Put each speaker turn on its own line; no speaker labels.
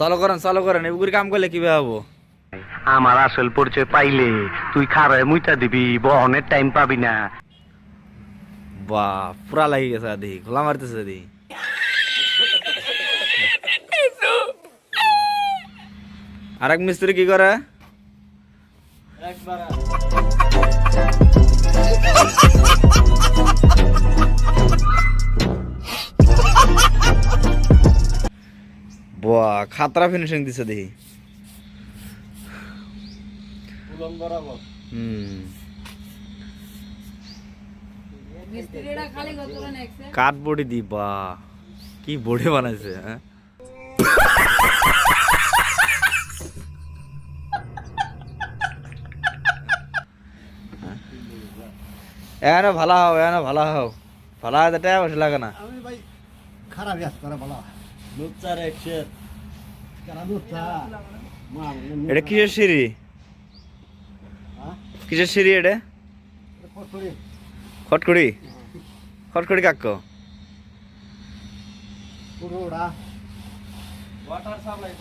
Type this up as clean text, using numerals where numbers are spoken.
চালু করেন এগুলি কাম করলে কিভাবে হবো?
আমার আসল পরিচয় পাইলে তুই খারায় মুইতা দিবি, বহনের টাইম পাবি না।
বাহ, পুরা লাগি গেছে দেখি, খোলা মারতেছে দেখি। আরেক মিস্ত্রি কি করে? বাহ, খাতরা ফিনিশিং দিছে দেখি। কাঠ বডি দি, বাহ কি বডি বানাইছে। হ্যাঁ, এখানে ভালো হও, এখানে ভালো হও, ভালো হয় তো টাকা পয়সা লাগে না।
আমি ভাই খারাপ আছে করে বলা লুচ্চার একশের কেন লুচ্চা
এটা কিসের সিঁড়ি? কিসের সিঁড়ি এটা? খটখড়ি খটখড়ি কাক
পুরোটা
ওয়াটার সাপ্লাই